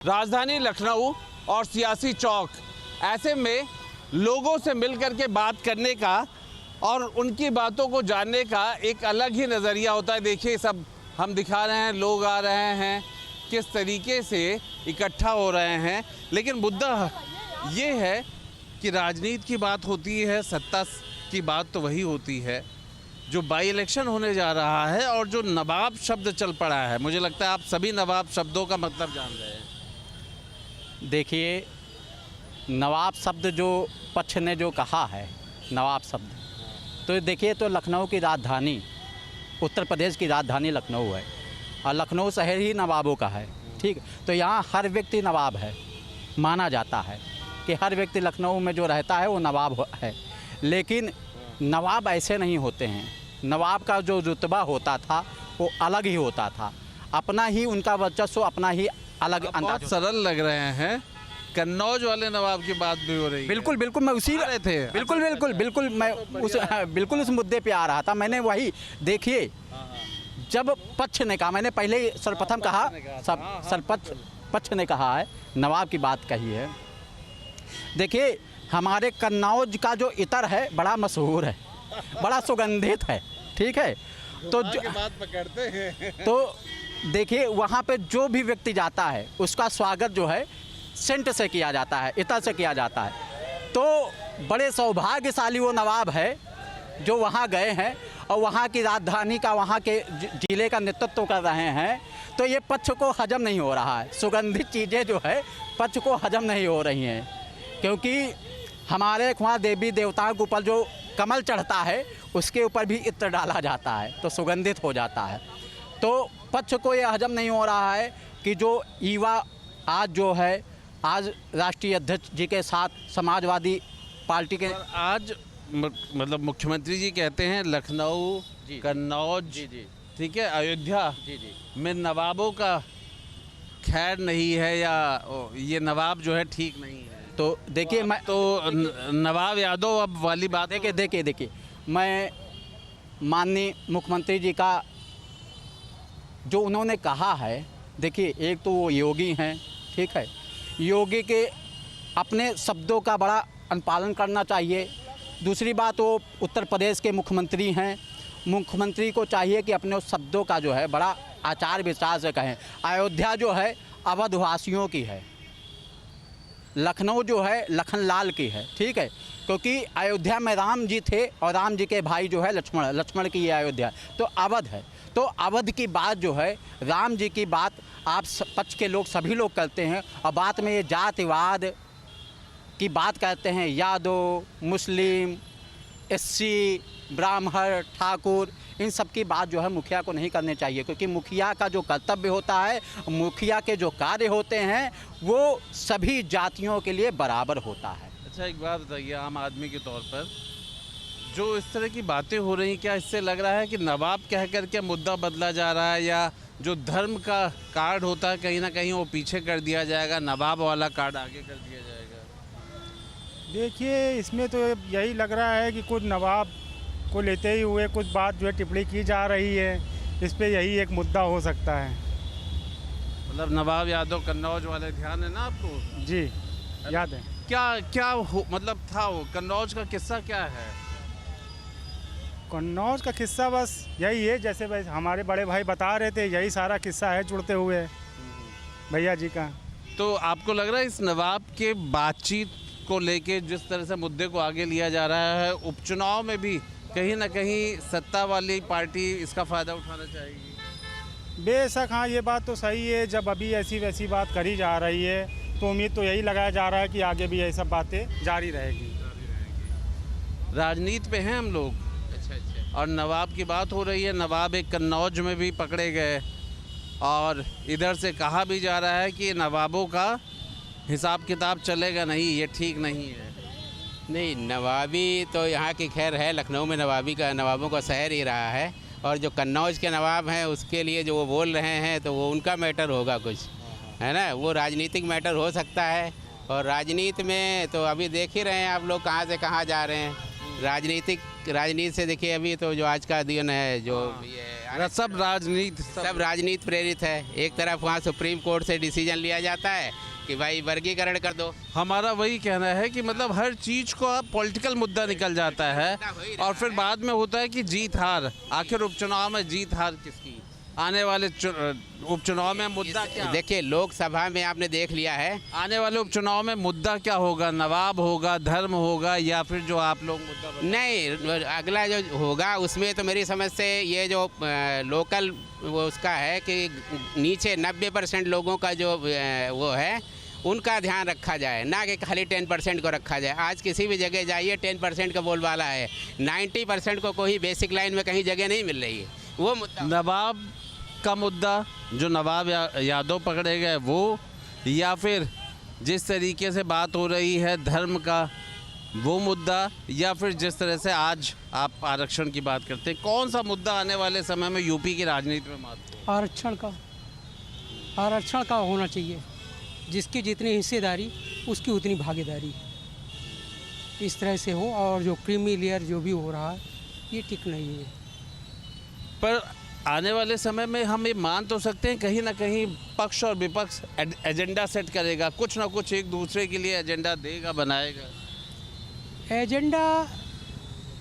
राजधानी लखनऊ और सियासी चौक, ऐसे में लोगों से मिलकर के बात करने का और उनकी बातों को जानने का एक अलग ही नज़रिया होता है। देखिए, सब हम दिखा रहे हैं, लोग आ रहे हैं, किस तरीके से इकट्ठा हो रहे हैं। लेकिन मुद्दा ये है कि राजनीति की बात होती है, सत्ता की बात तो वही होती है। जो बाई इलेक्शन होने जा रहा है और जो नवाब शब्द चल पड़ा है, मुझे लगता है आप सभी नवाब शब्दों का मतलब जान रहे हैं। देखिए, नवाब शब्द जो पक्ष ने जो कहा है, नवाब शब्द, तो देखिए, तो लखनऊ की राजधानी, उत्तर प्रदेश की राजधानी लखनऊ है और लखनऊ शहर ही नवाबों का है। ठीक, तो यहाँ हर व्यक्ति नवाब है, माना जाता है कि हर व्यक्ति लखनऊ में जो रहता है वो नवाब है। लेकिन नवाब ऐसे नहीं होते हैं। नवाब का जो रुतबा होता था वो अलग ही होता था, अपना ही उनका वर्चस्व, अपना ही अलग अंदाज। सरल लग रहे हैं, कन्नौज वाले नवाब की बात भी हो रही है। बिल्कुल बिल्कुल, मैं उसी रहे थे। बिल्कुल मैं उस मुद्दे पे आ रहा था। मैंने वही, देखिए, जब पक्ष ने कहा, मैंने पहले ही सर्वप्रथम कहा, पक्ष ने कहा है, नवाब की बात कही है। देखिए, हमारे कन्नौज का जो इतर है बड़ा मशहूर है, बड़ा सुगंधित है। ठीक है, तो बात पकड़ते हैं। तो देखिए, वहाँ पे जो भी व्यक्ति जाता है उसका स्वागत जो है सेंट से किया जाता है, इतर से किया जाता है। तो बड़े सौभाग्यशाली वो नवाब है जो वहाँ गए हैं और वहाँ की राजधानी का, वहाँ के जिले का नेतृत्व कर रहे हैं। तो ये पक्ष को हजम नहीं हो रहा है, सुगंधित चीज़ें जो है पक्ष को हजम नहीं हो रही हैं, क्योंकि हमारे वहाँ देवी देवताओं के ऊपर जो कमल चढ़ता है उसके ऊपर भी इत्र डाला जाता है तो सुगंधित हो जाता है। तो पक्ष को ये हजम नहीं हो रहा है कि जो युवा आज जो है, आज राष्ट्रीय अध्यक्ष जी के साथ समाजवादी पार्टी के आज मतलब मुख्यमंत्री जी कहते हैं लखनऊ, कन्नौज, ठीक है, अयोध्या में नवाबों का खैर नहीं है, या ये नवाब जो है ठीक नहीं है। तो देखिए, मैं तो नवाब यादव अब वाली बात, देखिए, मैं माननीय मुख्यमंत्री जी का जो उन्होंने कहा है, देखिए, एक तो वो योगी हैं, ठीक है, योगी के अपने शब्दों का बड़ा अनुपालन करना चाहिए। दूसरी बात, वो उत्तर प्रदेश के मुख्यमंत्री हैं, मुख्यमंत्री को चाहिए कि अपने उस शब्दों का जो है बड़ा आचार विचार से कहें। अयोध्या जो है अवधवासियों की है, लखनऊ जो है लखनलाल की है, ठीक है, क्योंकि अयोध्या में राम जी थे और राम जी के भाई जो है लक्ष्मण की ये अयोध्या, तो अवध है। तो अवध की बात जो है, राम जी की बात आप पक्ष के लोग, सभी लोग करते हैं, और बात में ये जातिवाद की बात करते हैं, यादव, मुस्लिम, एससी, ब्राह्मण, ठाकुर, इन सब की बात जो है मुखिया को नहीं करनी चाहिए, क्योंकि मुखिया का जो कर्तव्य होता है, मुखिया के जो कार्य होते हैं, वो सभी जातियों के लिए बराबर होता है। अच्छा, एक बात बताइए, आम आदमी के तौर पर जो इस तरह की बातें हो रही, क्या इससे लग रहा है कि नवाब कह कर के मुद्दा बदला जा रहा है, या जो धर्म का कार्ड होता है कहीं ना कहीं वो पीछे कर दिया जाएगा, नवाब वाला कार्ड आगे कर दिया जाएगा? देखिए, इसमें तो यही लग रहा है कि कुछ नवाब को लेते ही हुए कुछ बात जो है टिप्पणी की जा रही है, इस पे यही एक मुद्दा हो सकता है। मतलब नवाब यादव कन्नौज वाले, ध्यान है ना आपको? जी, याद है। क्या मतलब था वो कन्नौज का किस्सा क्या है? कन्नौज का किस्सा बस यही है, जैसे बस हमारे बड़े भाई बता रहे थे, यही सारा किस्सा है जुड़ते हुए भैया जी का। तो आपको लग रहा है इस नवाब के बातचीत को लेके जिस तरह से मुद्दे को आगे लिया जा रहा है, उपचुनाव में भी कहीं ना कहीं सत्ता वाली पार्टी इसका फ़ायदा उठाना चाहेगी? बेशक, हाँ, ये बात तो सही है। जब अभी ऐसी वैसी बात करी जा रही है तो उम्मीद तो यही लगाया जा रहा है कि आगे भी यही सब बातें जारी रहेगी। राजनीति पे हैं हम लोग। अच्छा। और नवाब की बात हो रही है, नवाब एक कन्नौज में भी पकड़े गए और इधर से कहा भी जा रहा है कि नवाबों का हिसाब किताब चलेगा नहीं, ये ठीक नहीं है। नहीं, नवाबी तो यहाँ की खैर है, लखनऊ में नवाबों का शहर ही रहा है, और जो कन्नौज के नवाब हैं उसके लिए जो वो बोल रहे हैं तो वो उनका मैटर होगा कुछ, है ना, वो राजनीतिक मैटर हो सकता है। और राजनीति में तो अभी देख ही रहे हैं आप लोग कहाँ से कहाँ जा रहे हैं। राजनीति से देखिए, अभी तो जो आज का दिन है, जो ये सब राजनीति सब राजनीति प्रेरित है। एक तरफ वहाँ सुप्रीम कोर्ट से डिसीजन लिया जाता है कि भाई वर्गीकरण कर दो। हमारा वही कहना है कि मतलब हर चीज़ को अब पॉलिटिकल मुद्दा निकल जाता है और फिर बाद में होता है कि जीत हार। आखिर उपचुनाव में जीत हार किसकी? आने वाले उपचुनाव में मुद्दा क्या? देखिए लोकसभा में आपने देख लिया है, आने वाले उपचुनाव में मुद्दा क्या होगा? नवाब होगा, धर्म होगा, या फिर जो आप लोग मुद्दा नहीं अगला जो होगा उसमें तो मेरी समझ से ये जो लोकल वो उसका है कि नीचे 90% लोगों का जो वो है उनका ध्यान रखा जाए, ना कि खाली 10% को रखा जाए। आज किसी भी जगह जाइए 10% का बोलबाला है, 90% को कोई बेसिक लाइन में कहीं जगह नहीं मिल रही है। वो मुद्दा नवाब का मुद्दा जो नवाब यादव पकड़े गए वो, या फिर जिस तरीके से बात हो रही है धर्म का वो मुद्दा, या फिर जिस तरह से आज आप आरक्षण की बात करते हैं, कौन सा मुद्दा आने वाले समय में यूपी की राजनीति में महत्व? आरक्षण का होना चाहिए। जिसकी जितनी हिस्सेदारी उसकी उतनी भागीदारी, इस तरह से हो। और जो क्रीमी लेयर जो भी हो रहा है ये ठीक नहीं है। पर आने वाले समय में हम ये मान तो सकते हैं कहीं ना कहीं पक्ष और विपक्ष एजेंडा सेट करेगा, कुछ ना कुछ एक दूसरे के लिए एजेंडा देगा, बनाएगा। एजेंडा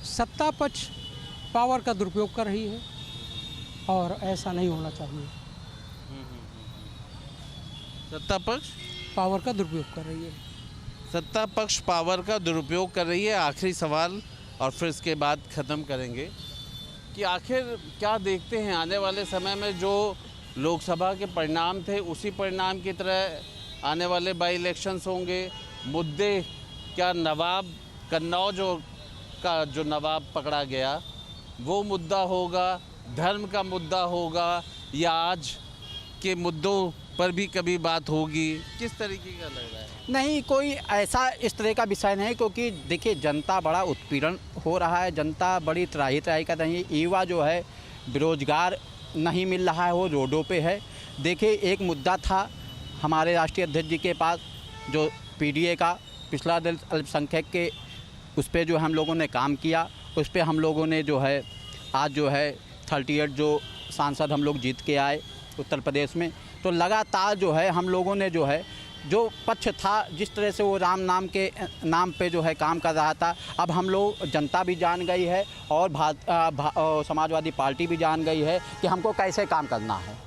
सत्ता पक्ष पावर का दुरुपयोग कर रही है और ऐसा नहीं होना चाहिए। सत्ता पक्ष पावर का दुरुपयोग कर रही है। सत्ता पक्ष पावर का दुरुपयोग कर रही है। आखिरी सवाल और फिर इसके बाद ख़त्म करेंगे कि आखिर क्या देखते हैं आने वाले समय में जो लोकसभा के परिणाम थे उसी परिणाम की तरह आने वाले बाई इलेक्शंस होंगे? मुद्दे क्या नवाब कन्नौज का जो नवाब पकड़ा गया वो मुद्दा होगा, धर्म का मुद्दा होगा, या आज के मुद्दों पर भी कभी बात होगी? किस तरीके का लग रहा है? नहीं, कोई ऐसा इस तरह का विषय नहीं, क्योंकि देखिए जनता बड़ा उत्पीड़न हो रहा है, जनता बड़ी त्राही कर रही है। युवा जो है बेरोजगार नहीं मिल रहा है, वो रोडों पे है। देखिए एक मुद्दा था हमारे राष्ट्रीय अध्यक्ष जी के पास जो पीडीए का पिछड़ा दल अल्पसंख्यक के उस पर जो हम लोगों ने काम किया, उस पर हम लोगों ने जो है आज जो है 38 जो सांसद हम लोग जीत के आए उत्तर प्रदेश में। तो लगातार जो है हम लोगों ने जो है जो पक्ष था जिस तरह से वो राम नाम के नाम पे जो है काम कर रहा था, अब हम लोग जनता भी जान गई है और समाजवादी पार्टी भी जान गई है कि हमको कैसे काम करना है।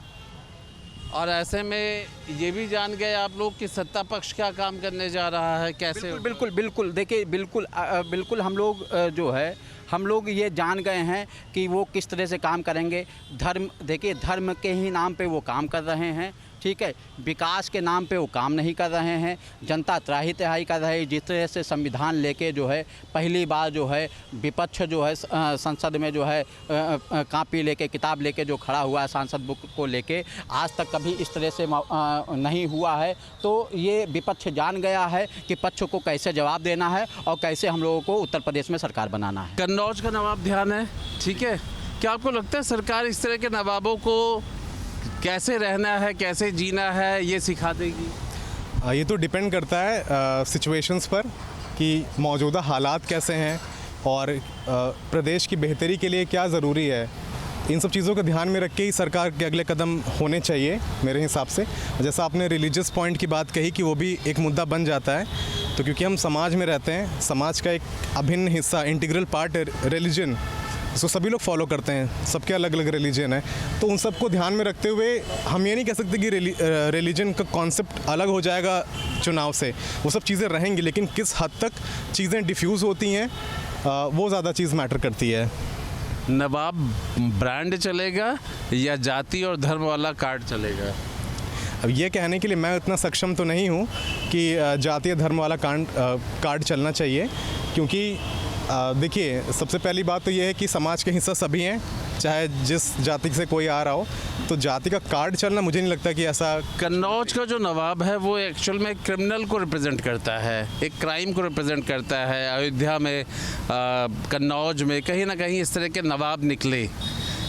और ऐसे में ये भी जान गए आप लोग कि सत्ता पक्ष क्या काम करने जा रहा है, कैसे? बिल्कुल देखिए बिल्कुल हम लोग जो है हम लोग ये जान गए हैं कि वो किस तरह से काम करेंगे। देखिए धर्म के ही नाम पे वो काम कर रहे हैं, ठीक है, विकास के नाम पे वो काम नहीं कर रहे हैं। जनता त्राही तहाई कर रही है। जिस तरह से संविधान लेके जो है पहली बार जो है विपक्ष जो है संसद में जो है कापी लेके किताब लेके जो खड़ा हुआ है सांसद बुक को लेके, आज तक कभी इस तरह से नहीं हुआ है। तो ये विपक्ष जान गया है कि पक्ष को कैसे जवाब देना है और कैसे हम लोगों को उत्तर प्रदेश में सरकार बनाना है। कन्नौज का नवाब ध्यान है, ठीक है, क्या आपको लगता है सरकार इस तरह के नवाबों को कैसे रहना है, कैसे जीना है, ये सिखा देगी? ये तो डिपेंड करता है सिचुएशंस पर कि मौजूदा हालात कैसे हैं और प्रदेश की बेहतरी के लिए क्या ज़रूरी है। इन सब चीज़ों को ध्यान में रख के ही सरकार के अगले कदम होने चाहिए मेरे हिसाब से। जैसा आपने रिलीजियस पॉइंट की बात कही कि वो भी एक मुद्दा बन जाता है, तो क्योंकि हम समाज में रहते हैं, समाज का एक अभिन्न हिस्सा इंटीग्रल पार्ट है रिलीजन, इसको सभी लोग फॉलो करते हैं, सबके अलग अलग रिलीजन है। तो उन सबको ध्यान में रखते हुए हम ये नहीं कह सकते कि रिलीजन का कॉन्सेप्ट अलग हो जाएगा चुनाव से, वो सब चीज़ें रहेंगी, लेकिन किस हद तक चीज़ें डिफ्यूज़ होती हैं वो ज़्यादा चीज़ मैटर करती है। नवाब ब्रांड चलेगा या जाति और धर्म वाला कार्ड चलेगा? अब ये कहने के लिए मैं इतना सक्षम तो नहीं हूँ कि जातीय धर्म वाला कार्ड चलना चाहिए, क्योंकि देखिए सबसे पहली बात तो ये है कि समाज के हिस्सा सभी हैं, चाहे जिस जाति से कोई आ रहा हो, तो जाति का कार्ड चलना मुझे नहीं लगता कि ऐसा। कन्नौज का जो नवाब है वो एक्चुअल में क्रिमिनल को रिप्रेजेंट करता है, एक क्राइम को रिप्रेजेंट करता है। अयोध्या में कन्नौज में कहीं ना कहीं इस तरह के नवाब निकले।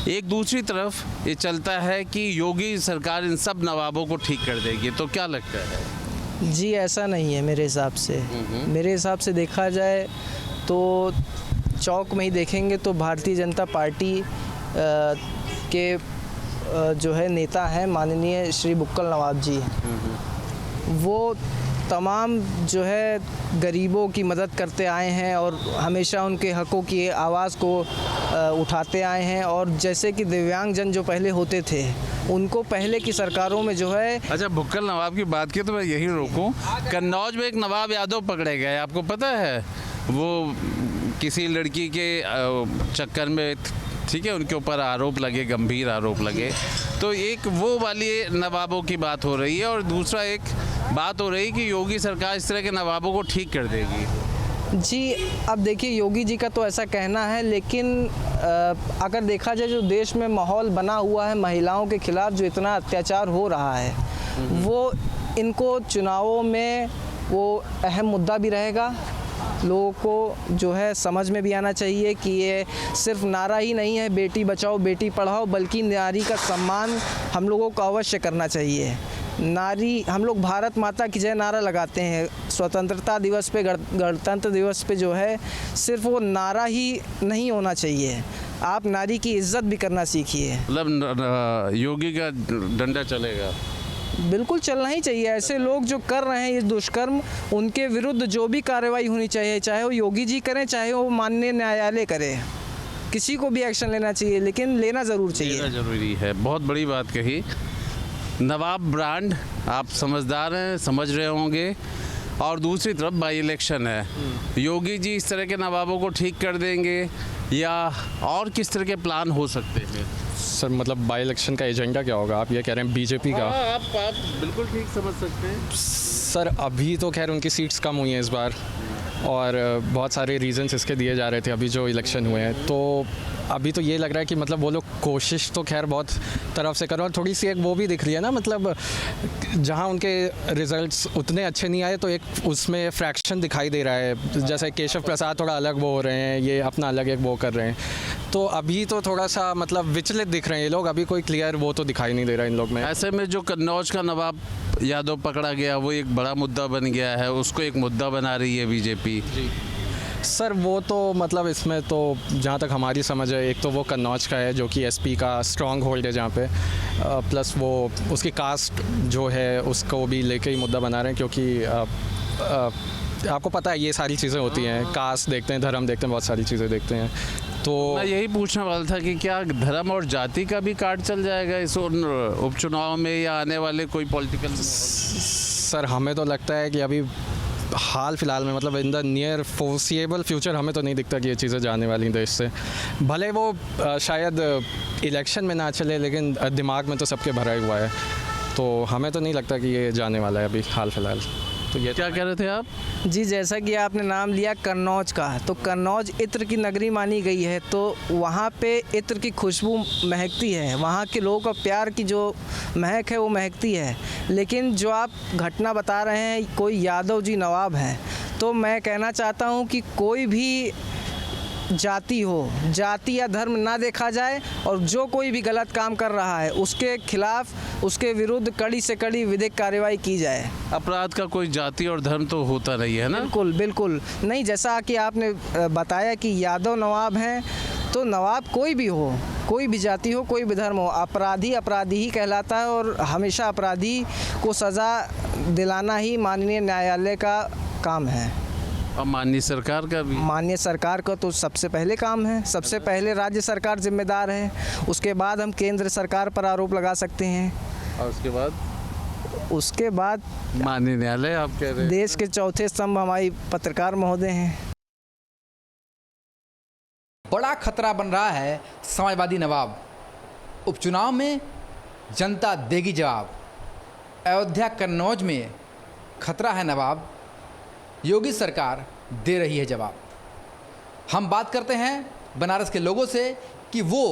एक दूसरी तरफ ये चलता है कि योगी सरकार इन सब नवाबों को ठीक कर देगी, तो क्या लगता है? जी ऐसा नहीं है मेरे हिसाब से। मेरे हिसाब से देखा जाए तो चौक में ही देखेंगे तो भारतीय जनता पार्टी के जो है नेता हैं माननीय श्री बुक्कल नवाब जी, वो तमाम जो है गरीबों की मदद करते आए हैं और हमेशा उनके हकों की आवाज़ को उठाते आए हैं। और जैसे कि दिव्यांगजन जो पहले होते थे उनको पहले की सरकारों में जो है। अच्छा, बुक्कल नवाब की बात की तो मैं यही रोकूं, कन्नौज में एक नवाब यादव पकड़े गए, आपको पता है? वो किसी लड़की के चक्कर में, ठीक है, उनके ऊपर आरोप लगे, गंभीर आरोप लगे। तो एक वो वाली नवाबों की बात हो रही है और दूसरा एक बात हो रही है कि योगी सरकार इस तरह के नवाबों को ठीक कर देगी। जी, अब देखिए योगी जी का तो ऐसा कहना है, लेकिन अगर देखा जाए जो देश में माहौल बना हुआ है महिलाओं के खिलाफ जो इतना अत्याचार हो रहा है, वो इनको चुनावों में वो अहम मुद्दा भी रहेगा। लोगों को जो है समझ में भी आना चाहिए कि ये सिर्फ नारा ही नहीं है बेटी बचाओ बेटी पढ़ाओ, बल्कि नारी का सम्मान हम लोगों को अवश्य करना चाहिए। नारी, हम लोग भारत माता की जय नारा लगाते हैं स्वतंत्रता दिवस पे, गणतंत्र दिवस पे जो है, सिर्फ वो नारा ही नहीं होना चाहिए, आप नारी की इज्जत भी करना सीखिए। मतलब योगी का डंडा चलेगा? बिल्कुल चलना ही चाहिए। ऐसे लोग जो कर रहे हैं ये दुष्कर्म, उनके विरुद्ध जो भी कार्रवाई होनी चाहिए, चाहे वो योगी जी करें चाहे वो माननीय न्यायालय करे, किसी को भी एक्शन लेना चाहिए, लेकिन लेना ज़रूर चाहिए। लेना ज़रूरी है। बहुत बड़ी बात कही। नवाब ब्रांड, आप समझदार हैं, समझ रहे होंगे। और दूसरी तरफ बाई इलेक्शन है, योगी जी इस तरह के नवाबों को ठीक कर देंगे या और किस तरह के प्लान हो सकते हैं? सर मतलब बाई इलेक्शन का एजेंडा क्या होगा? आप ये कह रहे हैं बीजेपी का? आप बिल्कुल ठीक समझ सकते हैं। सर अभी तो खैर उनकी सीट्स कम हुई हैं इस बार, और बहुत सारे रीजंस इसके दिए जा रहे थे अभी जो इलेक्शन हुए हैं। तो अभी तो ये लग रहा है कि मतलब वो लोग कोशिश तो खैर बहुत तरफ से कर रहे हैं, और थोड़ी सी एक वो भी दिख रही है ना, मतलब जहाँ उनके रिजल्ट्स उतने अच्छे नहीं आए तो एक उसमें फ्रैक्शन दिखाई दे रहा है। जैसे केशव प्रसाद थोड़ा अलग वो हो रहे हैं, ये अपना अलग एक वो कर रहे हैं। तो अभी तो थोड़ा सा मतलब विचलित दिख रहे हैं ये लोग, अभी कोई क्लियर वो तो दिखाई नहीं दे रहा इन लोग में। ऐसे में जो कन्नौज का नवाब यादव पकड़ा गया वो एक बड़ा मुद्दा बन गया है, उसको एक मुद्दा बना रही है बीजेपी। सर वो तो मतलब इसमें तो जहाँ तक हमारी समझ है, एक तो वो कन्नौज का है जो कि एसपी का स्ट्रॉन्ग होल्ड है जहाँ पे, प्लस वो उसकी कास्ट जो है उसको भी लेके ही मुद्दा बना रहे हैं, क्योंकि आपको पता है ये सारी चीज़ें होती हैं, कास्ट देखते हैं, धर्म देखते हैं, बहुत सारी चीज़ें देखते हैं। तो मैं यही पूछने वाला था कि क्या धर्म और जाति का भी कार्ड चल जाएगा इस उपचुनाव में या आने वाले कोई पॉलिटिकल? सर हमें तो लगता है कि अभी हाल फिलहाल में मतलब in the near foreseeable future हमें तो नहीं दिखता कि ये चीज़ें जाने वाली देश से। भले वो शायद इलेक्शन में ना चले, लेकिन दिमाग में तो सबके भरा हुआ है, तो हमें तो नहीं लगता कि ये जाने वाला है अभी हाल फिलहाल। तो ये क्या कह रहे थे आप? जी, जैसा कि आपने नाम लिया कन्नौज का, तो कन्नौज इत्र की नगरी मानी गई है, तो वहाँ पे इत्र की खुशबू महकती है, वहाँ के लोगों का प्यार की जो महक है वो महकती है। लेकिन जो आप घटना बता रहे हैं, कोई यादव जी नवाब हैं, तो मैं कहना चाहता हूँ कि कोई भी जाति हो, जाति या धर्म ना देखा जाए, और जो कोई भी गलत काम कर रहा है उसके खिलाफ, उसके विरुद्ध कड़ी से कड़ी विधिक कार्रवाई की जाए। अपराध का कोई जाति और धर्म तो होता नहीं है ना? बिल्कुल बिल्कुल नहीं। जैसा कि आपने बताया कि यादव नवाब हैं, तो नवाब कोई भी हो, कोई भी जाति हो, कोई भी धर्म हो, अपराधी अपराधी ही कहलाता है, और हमेशा अपराधी को सज़ा दिलाना ही माननीय न्यायालय का काम है। और माननीय सरकार का भी? माननीय सरकार का तो सबसे पहले काम है, सबसे पहले राज्य सरकार जिम्मेदार है, उसके बाद हम केंद्र सरकार पर आरोप लगा सकते हैं, और उसके बाद माननीय न्यायालय। आप कह रहे हैं देश के चौथे स्तंभ हमारी पत्रकार महोदय हैं। बड़ा खतरा बन रहा है समाजवादी नवाब। उपचुनाव में जनता देगी जवाब। अयोध्या कन्नौज में खतरा है नवाब, योगी सरकार दे रही है जवाब। हम बात करते हैं बनारस के लोगों से कि वो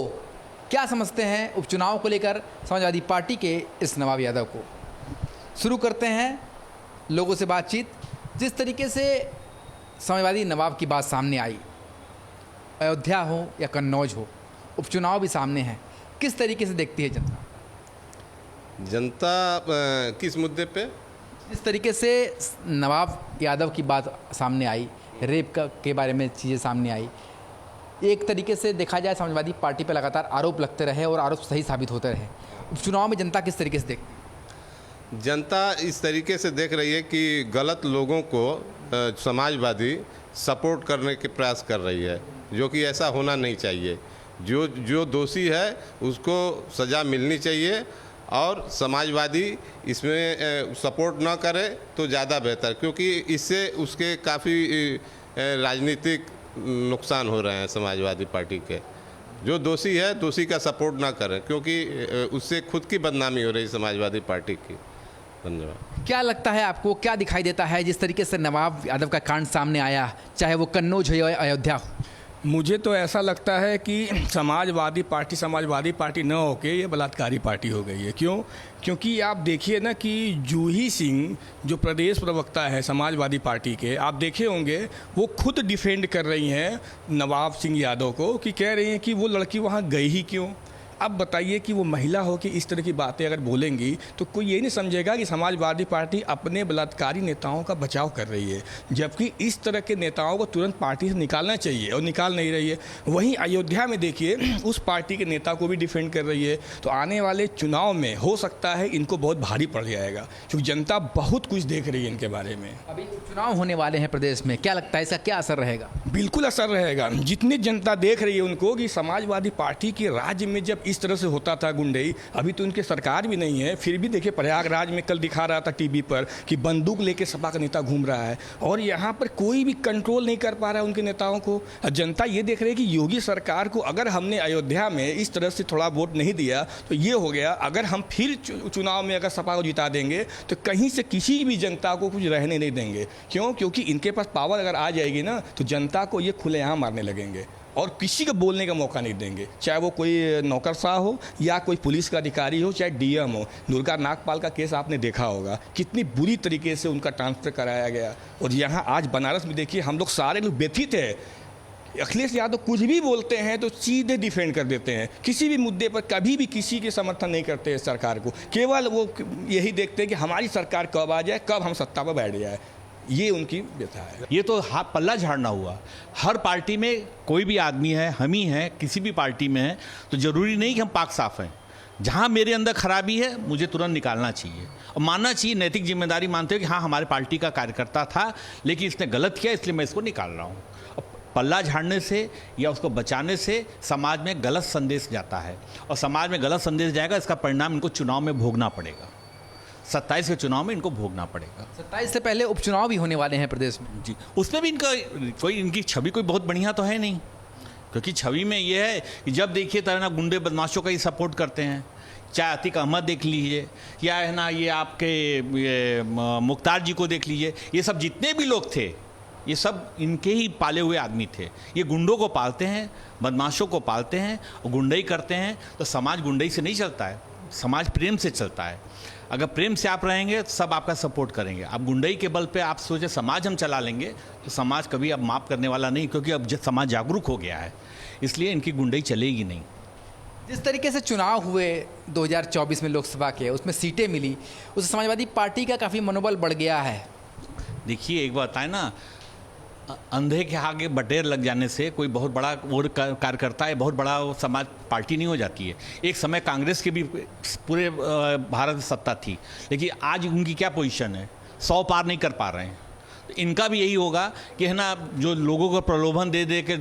क्या समझते हैं उपचुनाव को लेकर समाजवादी पार्टी के इस नवाब यादव को। शुरू करते हैं लोगों से बातचीत। जिस तरीके से समाजवादी नवाब की बात सामने आई, अयोध्या हो या कन्नौज हो, उपचुनाव भी सामने है, किस तरीके से देखती है जनता? जनता किस मुद्दे पे? जिस तरीके से नवाब यादव की बात सामने आई, रेप के बारे में चीज़ें सामने आई, एक तरीके से देखा जाए समाजवादी पार्टी पर लगातार आरोप लगते रहे और आरोप सही साबित होते रहे। उपचुनाव में जनता किस तरीके से देखती है? जनता इस तरीके से देख रही है कि गलत लोगों को समाजवादी सपोर्ट करने के प्रयास कर रही है, जो कि ऐसा होना नहीं चाहिए। जो दोषी है उसको सज़ा मिलनी चाहिए और समाजवादी इसमें सपोर्ट ना करे तो ज़्यादा बेहतर, क्योंकि इससे उसके काफ़ी राजनीतिक नुकसान हो रहे हैं समाजवादी पार्टी के। जो दोषी है दोषी का सपोर्ट ना करें, क्योंकि उससे खुद की बदनामी हो रही है समाजवादी पार्टी की। धन्यवाद। क्या लगता है आपको, क्या दिखाई देता है जिस तरीके से नवाब यादव का कांड सामने आया, चाहे वो कन्नौज हो या अयोध्या हो? मुझे तो ऐसा लगता है कि समाजवादी पार्टी न होके ये बलात्कारी पार्टी हो गई है। क्यों? क्योंकि आप देखिए ना कि जूही सिंह जो प्रदेश प्रवक्ता है समाजवादी पार्टी के, आप देखे होंगे वो खुद डिफेंड कर रही हैं नवाब सिंह यादव को, कि कह रही हैं कि वो लड़की वहाँ गई ही क्यों। अब बताइए कि वो महिला हो कि इस तरह की बातें अगर बोलेंगी तो कोई ये नहीं समझेगा कि समाजवादी पार्टी अपने बलात्कारी नेताओं का बचाव कर रही है, जबकि इस तरह के नेताओं को तुरंत पार्टी से निकालना चाहिए और निकाल नहीं रही है। वहीं अयोध्या में देखिए उस पार्टी के नेता को भी डिफेंड कर रही है। तो आने वाले चुनाव में हो सकता है इनको बहुत भारी पड़ जाएगा, क्योंकि जनता बहुत कुछ देख रही है इनके बारे में। अभी चुनाव होने वाले हैं प्रदेश में, क्या लगता है इसका क्या असर रहेगा? बिल्कुल असर रहेगा। जितनी जनता देख रही है उनको कि समाजवादी पार्टी के राज्य में जब इस तरह से होता था गुंडई, अभी तो उनके सरकार भी नहीं है, फिर भी देखिए प्रयागराज में कल दिखा रहा था टीवी पर कि बंदूक लेके सपा का नेता घूम रहा है और यहाँ पर कोई भी कंट्रोल नहीं कर पा रहा है उनके नेताओं को। जनता ये देख रही है कि योगी सरकार को अगर हमने अयोध्या में इस तरह से थोड़ा वोट नहीं दिया तो ये हो गया, अगर हम फिर चुनाव में अगर सपा को जिता देंगे तो कहीं से किसी भी जनता को कुछ रहने नहीं देंगे। क्यों? क्योंकि इनके पास पावर अगर आ जाएगी ना तो जनता को ये खुलेआम मारने लगेंगे और किसी को बोलने का मौका नहीं देंगे, चाहे वो कोई नौकरशाह हो या कोई पुलिस का अधिकारी हो, चाहे डीएम हो। दुर्गा नागपाल का केस आपने देखा होगा, कितनी बुरी तरीके से उनका ट्रांसफ़र कराया गया। और यहाँ आज बनारस में देखिए हम लोग सारे लोग व्यथित हैं। अखिलेश यादव कुछ भी बोलते हैं तो सीधे डिफेंड कर देते हैं, किसी भी मुद्दे पर कभी भी किसी के समर्थन नहीं करते हैं सरकार को। केवल वो यही देखते हैं कि हमारी सरकार कब आ जाए, कब हम सत्ता पर बैठ जाए, ये उनकी व्यथा है। ये तो पल्ला झाड़ना हुआ। हर पार्टी में कोई भी आदमी है, हम ही हैं, किसी भी पार्टी में है तो ज़रूरी नहीं कि हम पाक साफ हैं। जहाँ मेरे अंदर खराबी है मुझे तुरंत निकालना चाहिए और मानना चाहिए, नैतिक जिम्मेदारी मानते हो कि हाँ हमारे पार्टी का कार्यकर्ता था लेकिन इसने गलत किया इसलिए मैं इसको निकाल रहा हूँ। पल्ला झाड़ने से या उसको बचाने से समाज में गलत संदेश जाता है और समाज में गलत संदेश जाएगा, इसका परिणाम इनको चुनाव में भोगना पड़ेगा। 27 के चुनाव में इनको भोगना पड़ेगा। 27 से पहले उपचुनाव भी होने वाले हैं प्रदेश में जी, उसमें भी इनका कोई इनकी छवि कोई बहुत बढ़िया तो है नहीं, क्योंकि छवि में ये है कि जब देखिए तो है ना गुंडे बदमाशों का ही सपोर्ट करते हैं। चाहे अतीक अहमद देख लीजिए या है ना ये आपके मुख्तार जी को देख लीजिए, ये सब जितने भी लोग थे ये सब इनके ही पाले हुए आदमी थे। ये गुंडों को पालते हैं, बदमाशों को पालते हैं और गुंडई करते हैं। तो समाज गुंडई से नहीं चलता है, समाज प्रेम से चलता है। अगर प्रेम से आप रहेंगे तो सब आपका सपोर्ट करेंगे। आप गुंडई के बल पे आप सोचे समाज हम चला लेंगे तो समाज कभी अब माफ़ करने वाला नहीं, क्योंकि अब समाज जागरूक हो गया है, इसलिए इनकी गुंडई चलेगी नहीं। जिस तरीके से चुनाव हुए 2024 में लोकसभा के, उसमें सीटें मिली, उससे समाजवादी पार्टी का काफ़ी मनोबल बढ़ गया है। देखिए एक बात है ना, अंधे के आगे बटेर लग जाने से कोई बहुत बड़ा वो कार्यकर्ता है, बहुत बड़ा समाज पार्टी नहीं हो जाती है। एक समय कांग्रेस की भी पूरे भारत में सत्ता थी, लेकिन आज उनकी क्या पोजीशन है, 100 पार नहीं कर पा रहे हैं। तो इनका भी यही होगा कि है ना, जो लोगों को प्रलोभन दे के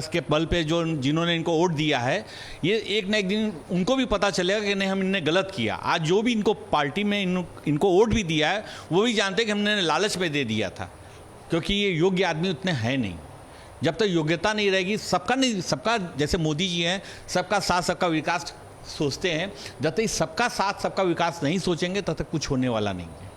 के बल पे जो जिन्होंने इनको वोट दिया है, ये एक न एक दिन उनको भी पता चलेगा कि नहीं हमने गलत किया। आज जो भी इनको पार्टी में इनको वोट भी दिया है वो भी जानते हैं कि हमने लालच में दे दिया था, क्योंकि ये योग्य आदमी उतने हैं नहीं। जब तक योग्यता नहीं रहेगी, सबका जैसे मोदी जी हैं सबका साथ सबका विकास सोचते हैं, जब तक सबका साथ सबका विकास नहीं सोचेंगे तब तक कुछ होने वाला नहीं है।